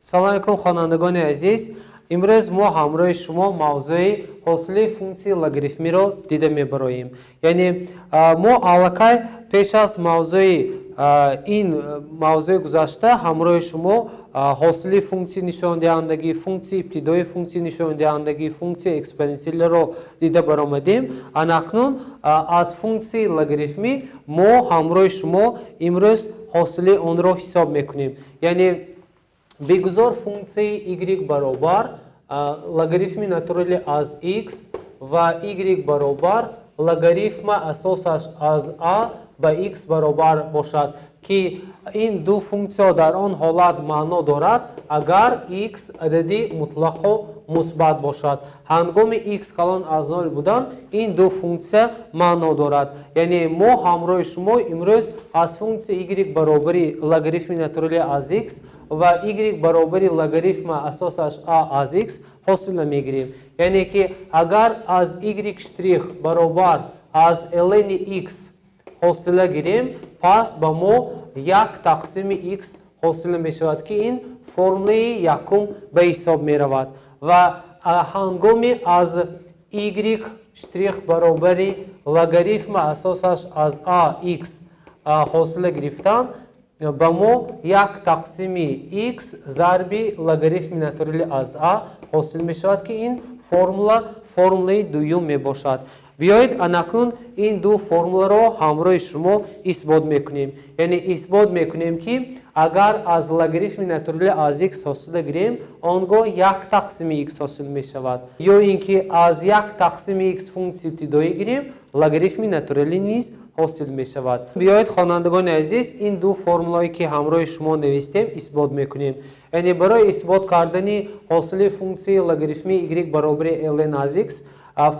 سلام علیکم خوانندگان عزیز. امروز ما همراه شما موضوع حاصل فункції لگاریتمی رو دیده میبریم. یعنی ما علاقه پیش از این موضوع گذشته همراه شما حاصل فункції نشان دهندگی، فункції ابتدایی فункції نشان دهندگی، فункції اکسپوننسیل رو دیده برآمدیم. اکنون از فункції لگاریتمی ما همراه شما امروز حاصل آن رو حساب میکنیم. یعنی بگذار فункції y برابر لگاریتم ناتورالی از x و y برابر لگاریتم اساسش از a به x برابر باشد که این دو فункція در آن حالت معنا دارد اگر x عددی مطلق و مثبت باشد. هنگام x کلان از 0 بودن این دو فункція معنا دارد. یعنی ما همراه شما امروز از فункції y برابری لگاریتم ناتورالی از x و y برابری لگاریتم اساسش a از x حاصل میگیریم. یعنی که اگر از y شتریخ برابر از ln x حاصل گیریم پس با ما یک تقسیم x حاصل می شود که این فرموله یکم به حساب می رود و هنگامی از y شتریخ برابری لگاریتم اساسش از a x حاصل گرفتن با ما یک تقسیم x ضرب لگاریتم ناتورالی از a حاصل می شود که این فرموله دوم می باشد. بیایید اکنون این دو فرموله را همراه شما اثبات میکنیم. یعنی اثبات میکنیم که اگر از لگاریتم ناتورالی از x حاصل گیریم آنگاه یک تقسیم x حاصل می شود یا اینکه از یک تقسیم x فункції ابتدایی گیریم لگاریتم ناتورالی نیز حاصل می شود. بیایید خوانندگان عزیز این دو فرمولایی که همراه شما نوشتیم اثبات میکنیم. یعنی برای اثبات کردن حاصل فункції لگاریتمی y برابر ln از x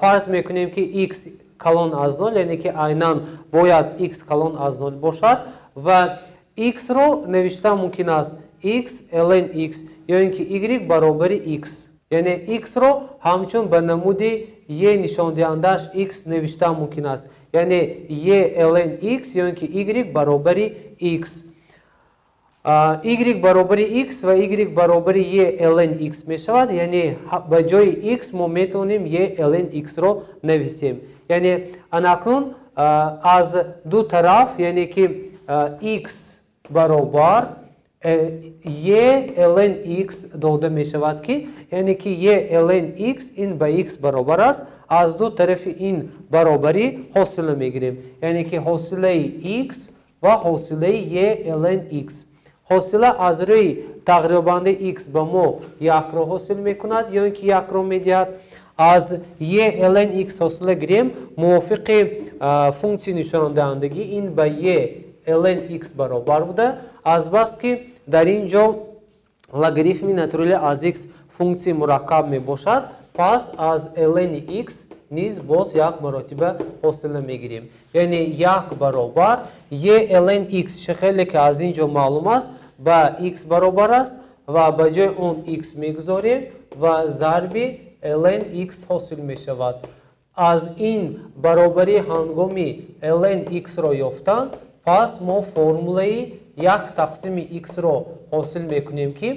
فرض میکنیم که x کلان از 0 یعنی که عیناً باید x کلان از 0 باشد و x رو نوشته ممکن است x ln x یا اینکه y برابر x یعنی x رو همچون به نمود y نشان دهندش x نوشته ممکن است یعنی y ln x یا اینکه y برابر x y برابر x و y برابر y ln x می شود. یعنی به جای x ما میتونیم y ln x رو نویسیم. یعنی اکنون از دو طرف یعنی که x برابر y ln x داده می شود که یعنی که y ln x این به x برابر است. از دو طرف این برابری حاصل میگیریم یعنی که حاصله x و حاصله y ln x. حاصله از روی تقریباً x به ما یک رو حاصل میکند یا اینکه یک رو میدهد. از y ln x حاصله گیریم موافق فункції نشان دهندگی این به y ln x برابر بوده از بس که در اینجا لگاریتم ناتورالی از x فункції مرکب می باشد پس از ln x نیز باز یک مرتبه حاصل میگیریم. یعنی یک برابر y ln x خیلی که از اینجا معلوم است با x برابر است و به جای اون x میگذاریم و ضرب ln x حاصل می شود. از این برابری هنگامی ln x را یافتن پس ما فرموله یک تقسیم x را حاصل میکنیم که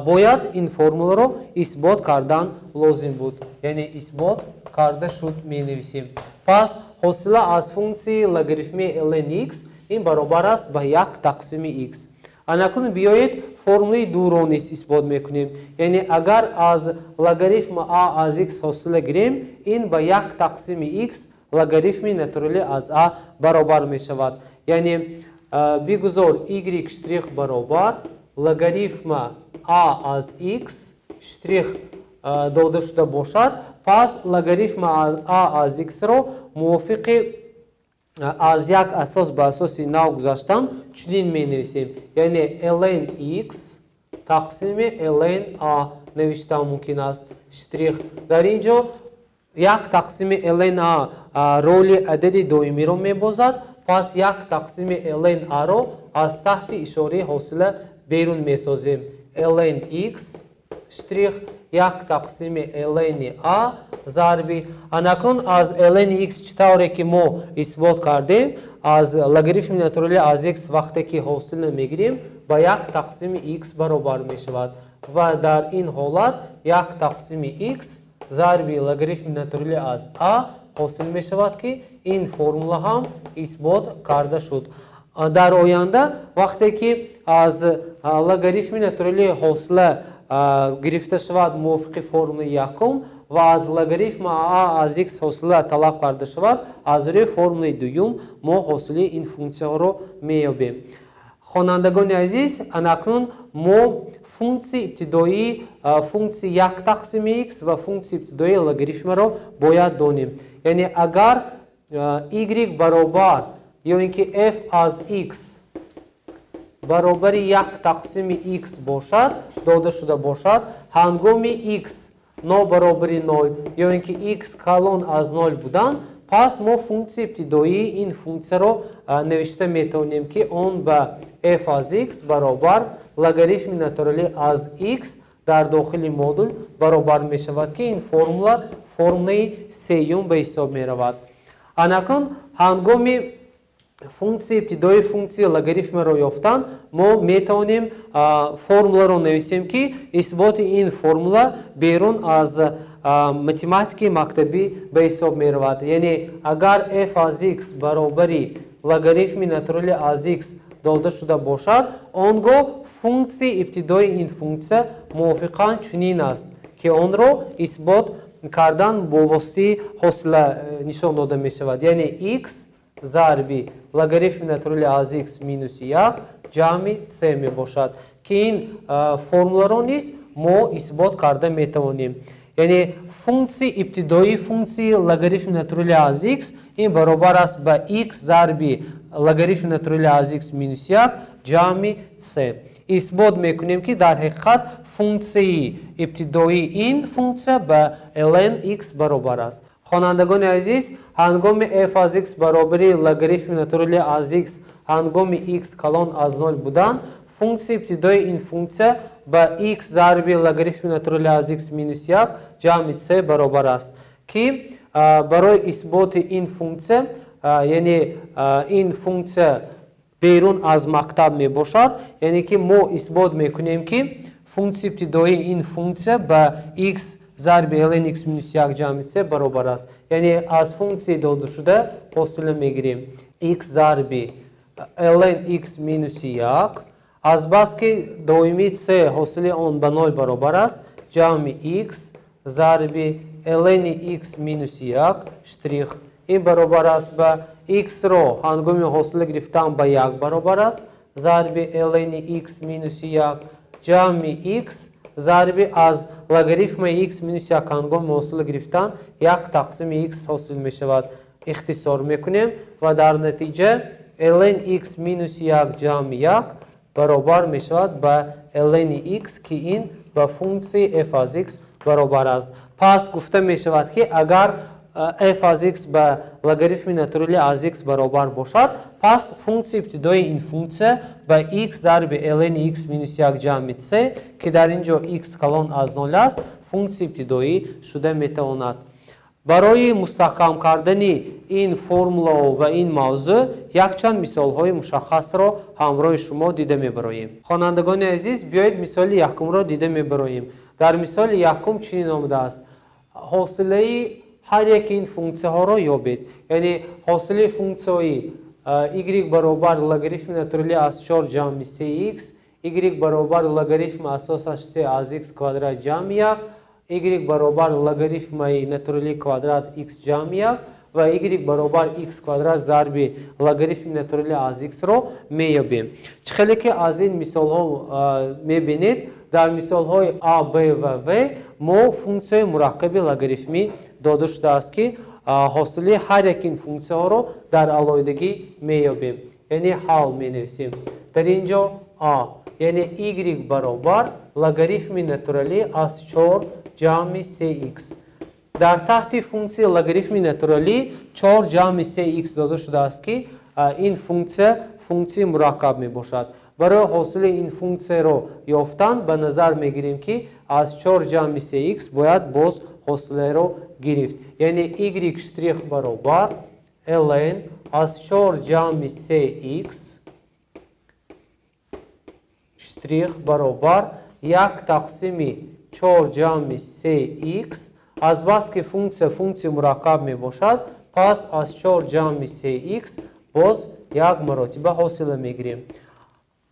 باید این فرموله را اثبات کردن لازم بود. یعنی اثبات کرده شد می نویسیم. پس حاصله از فункції لگاریتمی ln x این برابر است به یک تقسیم x. اکنون بیایید فرموله دو را نیز اثبات میکنیم. یعنی اگر از لگاریتم a از x حاصل گیریم این به یک تقسیم x لگاریتم ناتورالی از a برابر می شود. یعنی بگذار y شتریخ برابر لگاریتم a از x شتریخ داده شده باشد پس لگاریتم a از x رو موافق از یک اساس به اساس نو گذاشتن چنین می نویسیم. یعنی ln x تقسیم ln a نوشته ممکن است شتریخ. در اینجا یک تقسیم ln a رول عدد دائمی رو می بازد پس یک تقسیم ln a رو از تحت اشاره حاصله بیرون می سازیم. ln x شتریخ یک تقسیم ln a ضرب اکنون از ln x چطوری که ما اثبات کردیم از لگاریتم ناتورالی از x وقتی که حاصل میگیریم با یک تقسیم x برابر می شود و در این حالت 1 تقسیم x ضرب لگاریتم ناتورالی از a حاصل می شود که این فرموله هم اثبات کرده شد. در آینده وقتی که از لگاریتم ناتورالی حاصله گرفته شود موافق فرمول یکم و از لگاریتم a از x حاصله طلب کرده شود از روی فرمول دوم ما حاصل این فونکسیه ها رو می‌یابیم. خوانندگان عزیز، اکنون ما فونکسی ابتدایی فونکسی 1 تقسیم x و فونکسی ابتدایی لگاریتم رو باید دانیم. یعنی اگر y برابر یا اینکه f از x برابر 1 تقسیم x باشد، داده شده باشد، هنگامی x برابر 0 یا اینکه x کلان از 0 بودن، پس ما فونکسی ابتدایی این فونکسیه رو نوشته میتونیم که اون به f از x برابر لگاریتم ناتورالی از x در داخل مودول برابر می شود که این فرموله سیوم به حساب می رود. اکنون هنگامی فونکسی ابتدایی فونکسی لگاریتم رو یافتن ما میتونیم فرموله رو نویسیم که اثبات این فرموله بیرون از متماتیک مکتبی به حساب می رود. یعنی اگر f از x برابری لگاریتم ناتورالی از x داده شده باشد، آنگاه فونکسی ابتدایی این فونکسیه موافقاً چنین است که آن را اثبات کردن با واسطه حاصله نشان داده می شود. یعنی x ضرب لگاریتم ناتورالی از x مینوس 1 جمع c می باشد که این فرموله را نیز ما اثبات کرده می توانیم. یعنی فونکسی ابتدایی فونکسی لگاریتم ناتورالی از x این برابر است به x ضرب لگاریتم ناتورالی از x مینوس 1 جمع c. اثبات میکنیم که در حقیقت فونکسی ابتدایی این فونکسیه به ln x برابر است. خوانندگان عزیز، هنگام f از x برابری لگاریتم ناتورالی از x هنگام x کلان از 0 بودن، فونکسی ابتدایی این فونکسیه به x ضرب لگاریتم ناتورالی از x مینوس 1 جمع c برابر است که برای اثبات این فونکسیه یعنی این فونکسیه بیرون از مکتب می باشد، یعنی که ما اثبات میکنیم که فونکسی ابتدایی این فونکسیه به x ضرب ln x مینوس 1 جمع c برابر است. یعنی از فونکسی داده شده حاصل میگیریم x ضرب ln x مینوس 1 از بس که دائمی c حاصل آن به 0 برابر است جمع x ضرب ln x مینوس 1 شتریخ این برابر است به x رو هنگامی حاصل گرفتن به 1 برابر است ضرب ln x مینوس 1 جمع x ضرب از لگاریتم x مینوس 1 هنگام حاصل گرفتن 1 تقسیم x حاصل می شود. اختصار میکنیم و در نتیجه ln x مینوس 1 جمع 1 برابر می شود به ln x که این به فونکسی f از x برابر است. پس گفته می شود که اگر f از x به لگاریتم ناتورالی از x برابر باشد، پس فونکسی ابتدایی این فونکسیه به x ضرب ln x مینوس 1 جمع c که در اینجا x کلان از 0 است فونکسی ابتدایی شده می تواند. برای مستحکم کردن این فرموله و این موضوع یک چند مثال های مشخص را همراه شما دیده می براییم. خوانندگان عزیز، بیایید مثال یکم را دیده می براییم. در مثال یکم چنین آمده است: حاصله هر یک این فونکسیه ها را یابید. یعنی حاصله فونکسیه y برابر لگاریتم ناتورالی از 4 جمع 3x، y برابر لگاریتم اساسش 3 از x کوادرات جمع 1، y برابر لگاریتم ناتورالی کوادرات x جمع 1 و y برابر x کوادرات ضرب لگاریتم ناتورالی از x رو میابیم. خیلی که از این مثال ها میبینید در مثال های a b و v ما فونکسیه مرکب لگاریتمی داده شده است که حاصله هر یک این فونکسیه ها رو در علیحدگی میابیم. یعنی حل می نویسیم در اینجا a یعنی y برابر لگاریتم ناتورالی از 4 جمع 3x. در تحت فونکسی لگاریتم ناتورالی 4 جمع 3x داده شده است که این فونکسی مرکب می باشد. برای حاصل این فونکسیه رو یافتن به نظر می گیریم که از 4 جمع 3x باید باز حاصله رو گرفت. یعنی y شتریخ برابر ln از 4 جمع 3x شتریخ برابر 1 تقسیم 4 جمع 3x از بس که فункція مرکب می باشد پس از 4 جمع 3x باز یک مراتبه حاصله می گیریم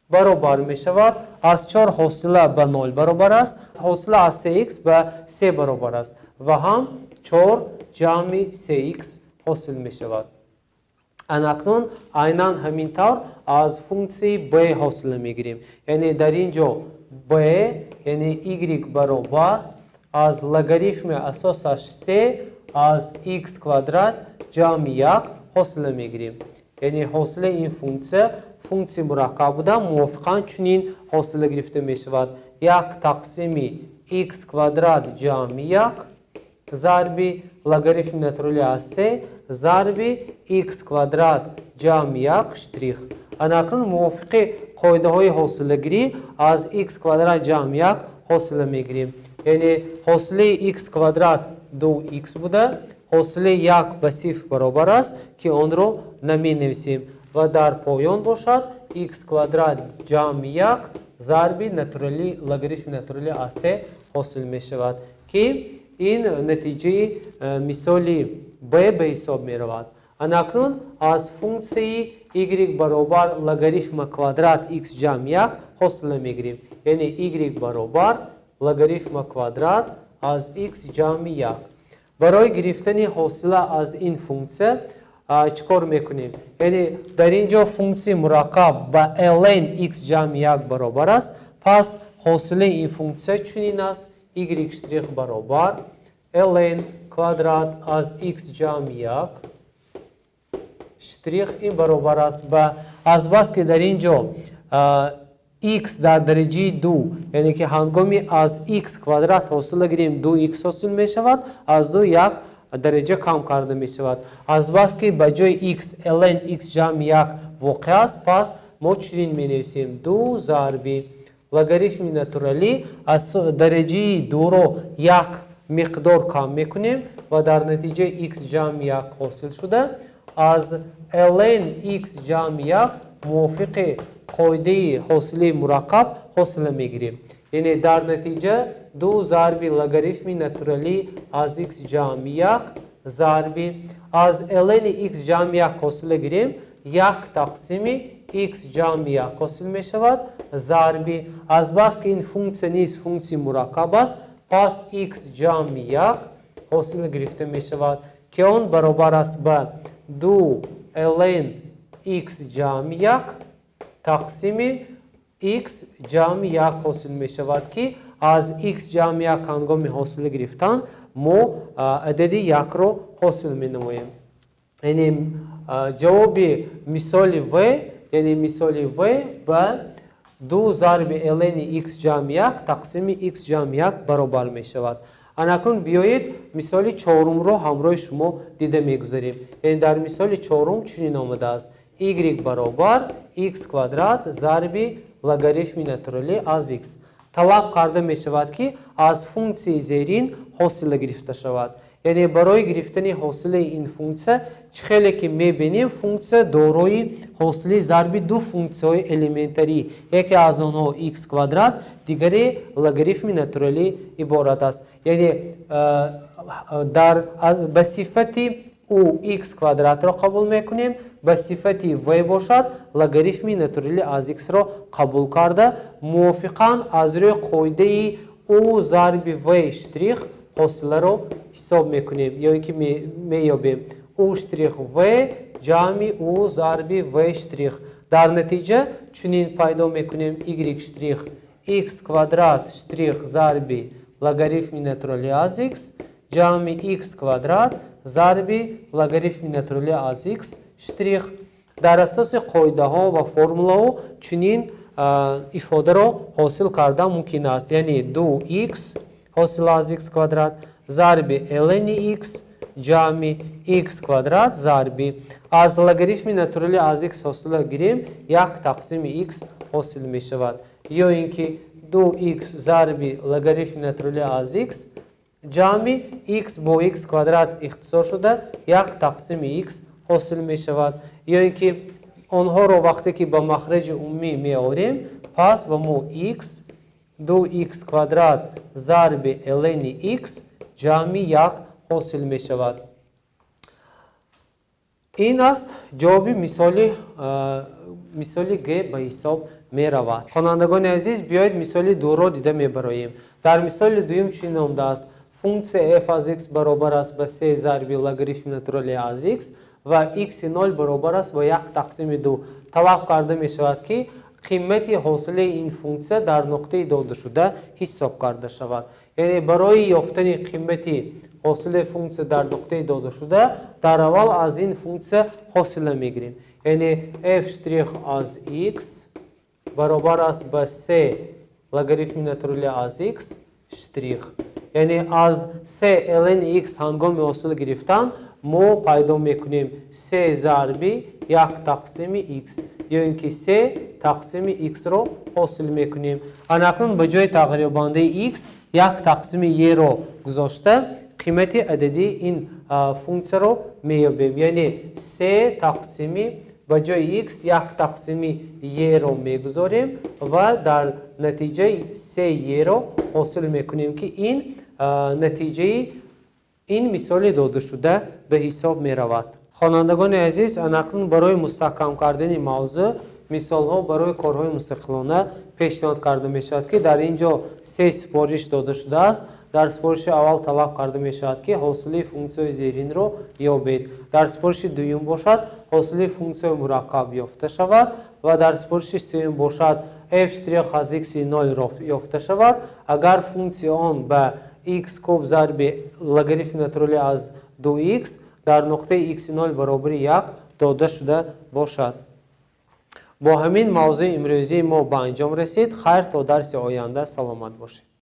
برابر می شود از 4 حاصله به 0 برابر است حاصله از 3x به 3 برابر است و هم 4 جمع 3x حاصل می شود اکنون عیناً همین طور از فункції b حاصله می گیریم یعنی در اینجا b یعنی y برابر از لگاریتم اساسش 3 از x کوادرات جمع 1 حاصله می گیریم یعنی حاصله این فункція مرکب بوده موافقاً چنین حاصله گرفته می شود 1 تقسیم x کوادرات جمع 1 ضرب لگاریتم ناتورالی از 3 ضرب x کوادرات جمع 1 شتریخ اکنون موافق قاعده های حاصله گیری از x کوادرات جمع 1 حاصله می گیریم یعنی حاصله x کوادرات 2x بوده حاصله 1 به 0 برابر است که آن را نمی نویسیم و در پایان باشد x کوادرات جمع 1 ضرب ناتورالی لگاریتم ناتورالی از 3 حاصل می شود که این نتیجه مثالی b به حساب می رود اکنون از فункції y برابر لگاریتم کوادرات x جمع 1 حاصله می گیریم یعنی y برابر لگاریتم کوادرات از x جمع 1 برای گرفتن حاصله از این فункція چیکار میکنیم یعنی در اینجا فункція مرکب با ln x جمع 1 برابر است پس حاصله این فункція چنین است y شتریخ برابر ln کوادرات از x جمع 1 شتریخ این برابر است با از بس که در اینجا x در درجه 2 یعنی که هنگامی از x کوادرات حاصل گیریم 2x حاصل می شود از 2 یک درجه کم کرده می شود از بس که به جای x ln x جمع 1 واقع است پس ما چنین می نویسیم 2 ضرب لگاریتم ناتورالی از درجه 2 رو یک مقدار کم می کنیم و در نتیجه x جمع 1 حاصل شده از ln x جمع 1 موافق قاعده حاصله مرکب حاصله می گیریم یعنی در نتیجه 2 ضرب لگاریتم ناتورالی از x جمع 1 ضرب از ln x جمع 1 حاصله گیریم 1 تقسیم x جمع 1 حاصل می شود ضرب از بس که این فункція نیست فункція مرکب است پس x جمع 1 حاصل گرفته می شود که آن برابر است به 2 ln x جمع 1 تقسیم x جمع 1 حاصل می شود که از x جمع 1 هنگام حاصل گرفتن ما عدد 1 رو حاصل می نماییم یعنی جواب مثال و یعنی مثال و به 2 ضرب ln x جمع 1 تقسیم x جمع 1 برابر می شود اکنون بیایید مثال چهارم رو همراه شما دیده میگذاریم یعنی در مثال چهارم چنین آمده است y برابر x کوادرات ضرب لگاریتم ناتورالی از x طلب کرده می شود که از فункції زیرین حاصله گرفته شود یعنی برای گرفتن حاصله این فункція خیلی که می بینیم فункція دارای حاصله ضرب دو فункції های الیمنتری یکی از آنها x کوادرات دیگری لگاریتم ناتورالی عبارت است یعنی در به صفتی او x کوادرات را قبول میکنیم به صفتی y باشد لگاریتم ناتورالی از x را قبول کرده موافقاً از روی قاعده او ضرب y شتریخ حاصله را حساب میکنیم یا اینکه میابیم او شتریخ y جمع او ضرب y شتریخ در نتیجه چنین پیدا میکنیم y شتریخ x کوادرات شتریخ ضرب لگاریتم ناتورالی از x جمع x کوادرات ضرب لگاریتم ناتورالی از x شتریخ در اساس قاعده ها و فرموله ها چنین ifade را حاصل کرده ممکن است یعنی 2x حاصل از x کوادرات ضرب ln x جمع x کوادرات ضرب از لگاریتم ناتورالی از x حاصل گیریم 1 تقسیم x حاصل می شود یا اینکه 2x ضرب لگاریتم ناتورالی از x جمع x با x کوادرات اختصار شده 1 تقسیم x حاصل می شود یا اینکه آنها را وقتی که به مخرج عمومی می آوریم پس با ما x 2x квадрат зарби ln x جمع 1 حاصل می شود. این است جواب مثالی گ به حساب می رود. خوانندگان عزیز بیایید مثال دو را دیده می براییم. در مثال دویم چی آمده است؟ فونکسیا f از x برابر است به 3 ضرب لگاریتم ناتورالی از x و x 0 برابر است با 1 تقسیم 2. توقع کرده می شود که قیمت حاصل این فونکسیا در نقطه داده شده حساب کرده شود. یعنی برای یافتن قیمت حاصل فونکسیا در نقطه داده شده در اول از این فونکسیا حاصل میگیریم. یعنی f' از x برابر است به 3 لگاریتم ناتورالی از x شتریخ. یعنی از 3 ln x هنگام حاصل گرفتن ما پیدا میکنیم 3 ضرب 1 تقسیم x یا اینکه 3 تقسیم x رو حاصل میکنیم. اکنون به جای تغییر بنده x 1 تقسیم y رو گذاشته قیمت عددی این فونکسیا رو میابیم. یعنی 3 تقسیم به جای x 1 تقسیم y رو میگذاریم و در نتیجه 3 y رو حاصل میکنیم که این نتیجه این مثال داده شده به حساب می رود. خوانندگان عزیز اکنون برای مستحکم کردن موضوع مثال ها برای کارهای مستقلانه پیشنهاد کرده می شود که در اینجا 3 سپارش داده شده است. در سپارش اول طلب کرده می شود که حاصل فونکسیای زیرین رو یابید. در سپارش دوم باشد حاصل فونکسیای مرکب یافته شود و در سپارش سوم باشد f' از x 0 را یافته شود اگر فونکسیا آن به x کوب ضرب لگاریتم ناتورالی از 2x در نقطه x 0 برابر 1 داده شده باشد. با همین موضوع امروزی ما به انجام رسید. خیر تا درس آینده سلامت باشید.